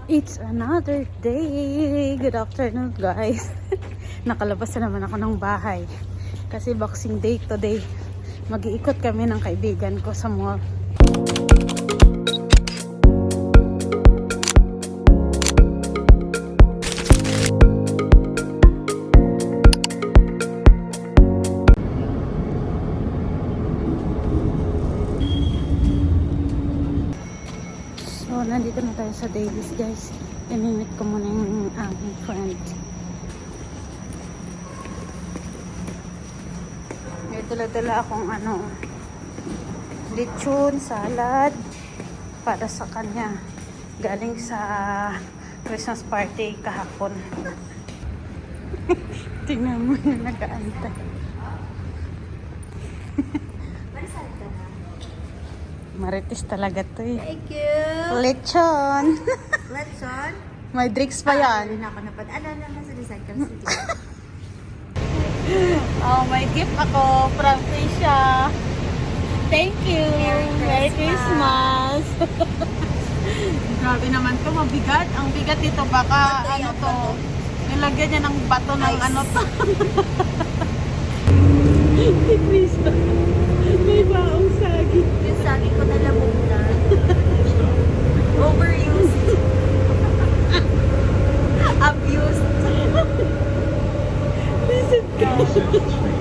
It's another day. Good afternoon, guys. Nakalabas na naman ako ng bahay. Kasi Boxing Day today. Mag-iikot kami ng kaibigan ko sa mall. So, nandito na tayo sa Davis, guys. Imimit ko muna yung aking friend. May dala-dala akong lechon, salad para sa kanya. Galing sa Christmas party kahapon. Tingnan mo yung nag-aantay. Marites talaga to eh. Thank you. Lechon. Letson. May drinks pa yan. Hindi na ako napad. Ano sa recycle city? Oh, may gift ako from Krisha. Thank you. Merry Christmas. Grabe naman to, mabigat. Ang bigat nito baka nilagyan niya ng bato ng to. Krista. May baong sagi. Yung sabi ko na lamunan. Overused. Abused.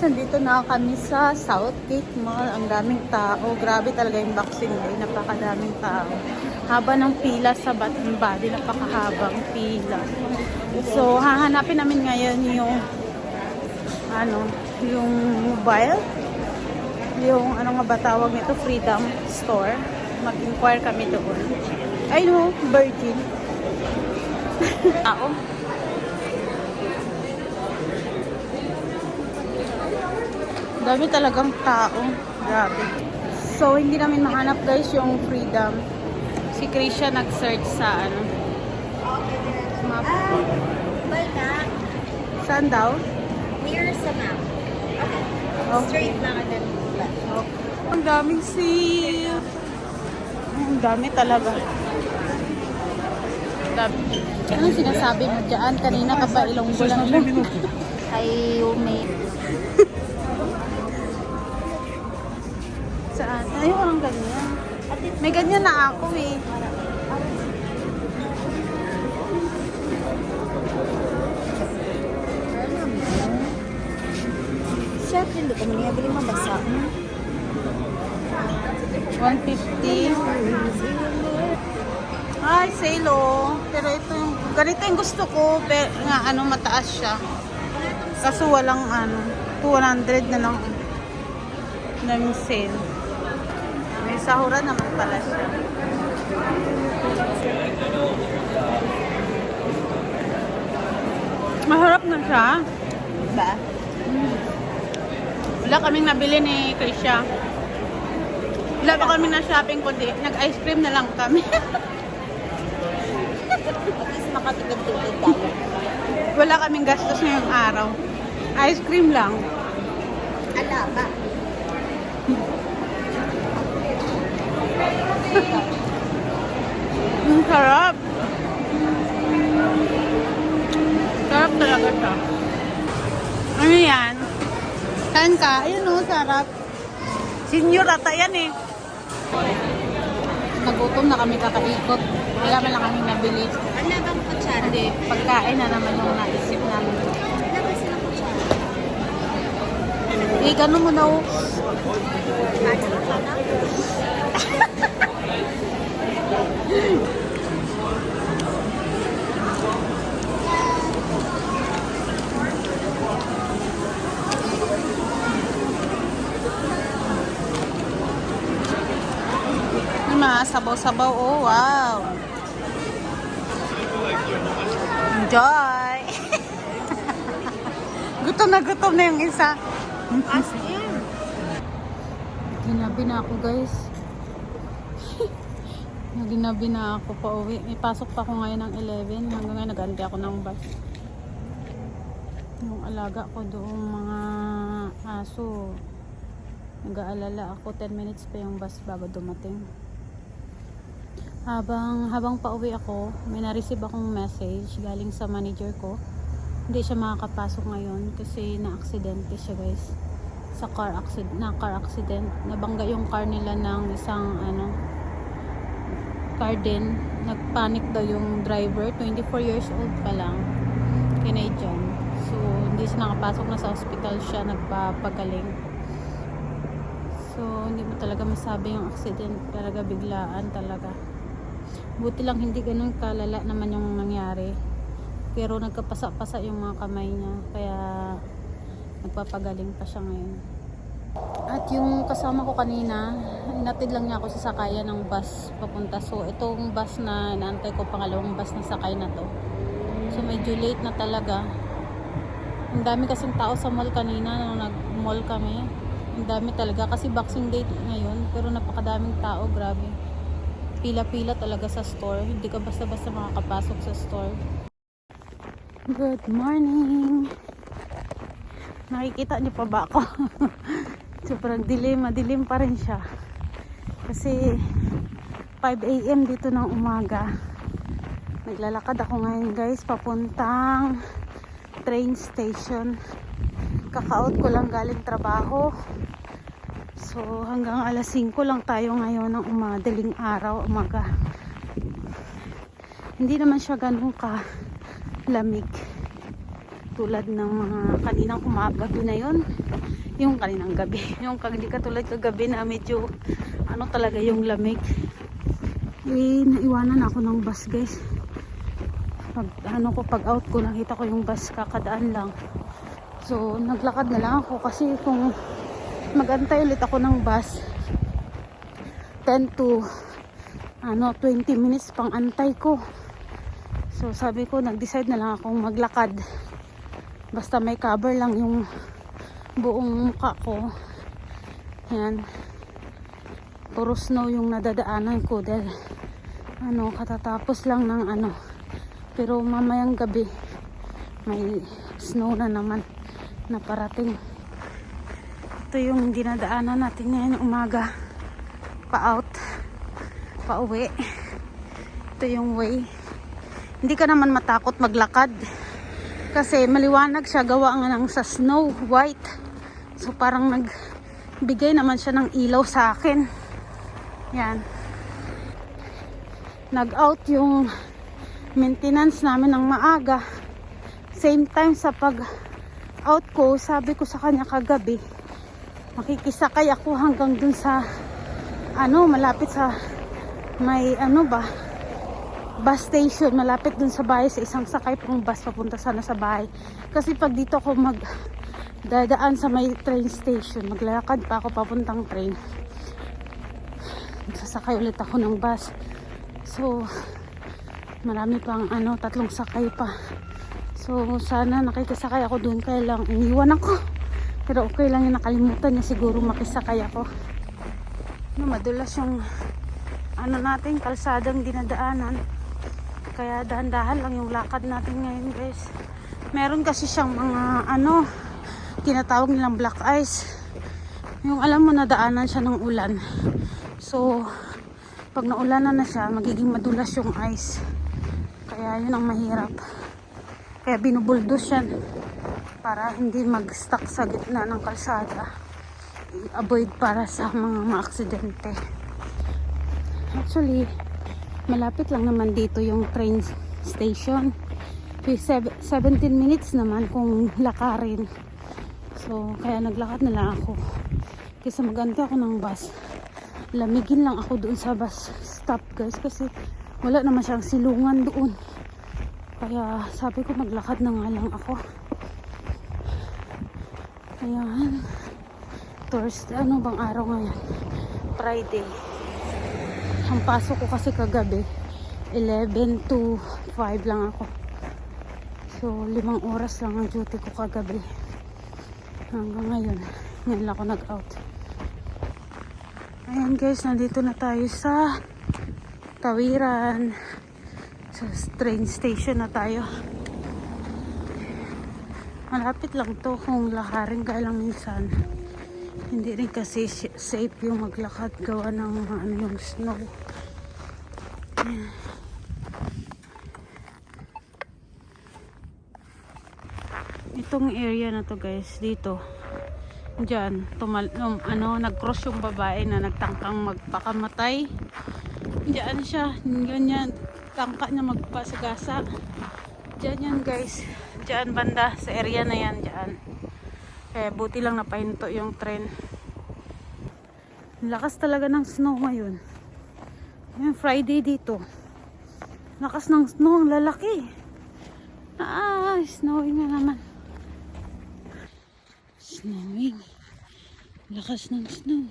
Nandito na kami sa Southgate Mall. Ang daming tao. Grabe talaga yung Boxing Day. Napakadaming tao. Haba ng pila sa Bath and Body. Napakahabang pila. So, hahanapin namin ngayon yung mobile. Yung ano nga ba tawag nito? Freedom Store. Mag-inquire kami doon. Ay no, Virgin. Tao. Dami talagang tao. Grabe. So, hindi namin mahanap guys yung Freedom. Si Krisha nag-search sa map. Balta. Saan daw? Near sa map. Okay. Oh. Straight lang and then left. Oh. Ang daming sale. Ang dami talaga. Anong sinasabi mo dyan? Kanina ka ba Ilonggo lang mo? Ay, mate. Saan? Ay, walang ganyan. May ganyan na ako eh. Siyempre, hindi ko maniyabili mabasa. 150. Ay, sale oh. Pero ito yung, ganito yung gusto ko. Pero nga, mataas siya. Kaso walang 200 na lang. Daming sale. May sahuran naman pala siya. Maharap na siya. Ba? Wala kaming nabili ni Krisha. Wala pa kami na shopping kundi nag-ice cream na lang kami. At least makatipid-tipid tayo. Wala kaming gastos ngayong araw. Ice cream lang. Ala ba? Ang sarap. Sarap talaga siya. Ano yan? Saan ka? Ayun o, sarap. Senior ata yan eh. Nagutom na kami kakaikot. Wala man lang kami nabili. Ano bang kutsara? Hindi, pagkain na naman yung naisip namin. Ano ba sila kutsara? Eh, gano'n mo daw. May mga sabaw-sabaw. Oh, wow. Enjoy! gutom na yung isa. As in. Ginabi na ako guys. Ginabi na ako pa uwi. May pasok pa ako ngayon ng 11. Hanggang ngayon nag-antay ako ng bus. Yung alaga ko doong mga aso. Nag-aalala ako. 10 minutes pa yung bus bago dumating. Habang pauwi ako, may na-receive akong message galing sa manager ko. Hindi siya makakapasok ngayon kasi na-aksidente siya, guys. Sa car accident. Nabangga yung car nila ng isang car din. Nagpanic daw yung driver, 24 years old pa lang. Canadian. So, hindi siya nakapasok, na sa hospital siya nagpapagaling. So, hindi mo talaga masabi yung accident. Talaga biglaan talaga. Buti lang hindi ganun kalala naman yung nangyari. Pero nagkapasa-pasa yung mga kamay niya. Kaya nagpapagaling pa siya ngayon. At yung kasama ko kanina, inatid lang niya ako sa sakayan ng bus papunta. So, itong bus na inaantay ko, pangalawang bus na sakay na to. So, medyo late na talaga. Ang dami kasing tao sa mall kanina nung nag-mall kami. Ang dami talaga kasi Boxing Day ngayon. Pero napakadaming tao, grabe. Pila-pila talaga sa store. Hindi ka basta-basta makakapasok sa store. Good morning! Nakikita niyo pa ba ako? Sobrang madilim pa rin siya. Kasi 5 AM dito ng umaga. Naglalakad ako ngayon, guys, papuntang train station. Kaka-out ko lang galing trabaho. So hanggang alas 5 lang tayo ngayon ng madaling araw, umaga. Hindi naman siya ganun ka lamig tulad ng mga kaninang gabi na yon. Yung kaninang gabi, yung hindi katulad kagabi na medyo talaga yung lamig. Naiwanan ako ng bus, guys. Pag out ko, nakita ko yung bus, kakadaan lang. So naglakad na lang ako kasi kung magantay ulit ako ng bus, 10 to 20 minutes pang antay ko. So sabi ko, nag-decide na lang akong maglakad. Basta may cover lang yung buong mukha ko. Yan. Puro snow yung nadadaanan ko dahil katatapos lang ng Pero mamayang gabi may snow na naman na parating. Ito yung dinadaanan natin ngayon umaga. Pa-out, pa-uwi. Ito yung way. Hindi ka naman matakot maglakad kasi maliwanag siya, gawa nga ng sa snow white. So parang nagbigay naman siya ng ilaw sa akin. Yan. Nag-out yung maintenance namin ng maaga. Same time sa pag-out ko, sabi ko sa kanya kagabi, makikisakay ako hanggang dun sa malapit sa may bus station, malapit dun sa bahay, sa isang sakay pang bus papunta sana sa bahay. Kasi pag dito ako dadaan sa may train station, maglalakad pa ako papuntang train, sasakay ulit ako ng bus. So marami pang 3 sakay pa. So sana nakikisakay ako dun, kaya lang iniwan ako. Pero okay lang yung nakalimutan niya siguro makisakay ako. Madulas yung natin, kalsadang dinadaanan. Kaya dahan-dahan lang yung lakad natin ngayon, guys. Meron kasi siyang mga tinatawag nilang black ice. Yung alam mo, nadaanan siya ng ulan. So pag naulanan na siya, magiging madulas yung ice. Kaya yun ang mahirap. Kaya binubuldos yan para hindi mag-stuck sa gitna ng kalsada. I-avoid para sa mga maaksidente. Actually, malapit lang naman dito yung train station. 17 minutes naman kung lakarin. So kaya naglakad na lang ako kaysa magantay ako ng bus. Lamigin lang ako doon sa bus stop, guys, kasi wala naman siyang silungan doon. Kaya sabi ko maglakad na nga lang ako. Ayan. Thursday, bang araw ngayon? Friday. Ang pasok ko kasi kagabi 11 to 5 lang ako. So 5 oras lang ang duty ko kagabi. Hanggang ngayon lang ako nag-out. Ayan, guys, nandito na tayo sa Tawiran. Sa train station na tayo. Malapit lang to kung lakarin ka lang minsan. Hindi rin kasi safe yung maglakad gawa ng yung snow. Itong area na to guys, dito. Diyan, nag-cross yung babae na nagtangkang magpakamatay. Diyan siya, ganyan, tangka niya magpasagasa. Diyan yan guys, diyan banda, sa area na yan, diyan. Kaya buti lang napahinto yung tren. Lakas talaga ng snow ngayon. Yung Friday dito. Lakas ng snow, ang lalaki. Snowing na naman. Snowing. Lakas ng snow.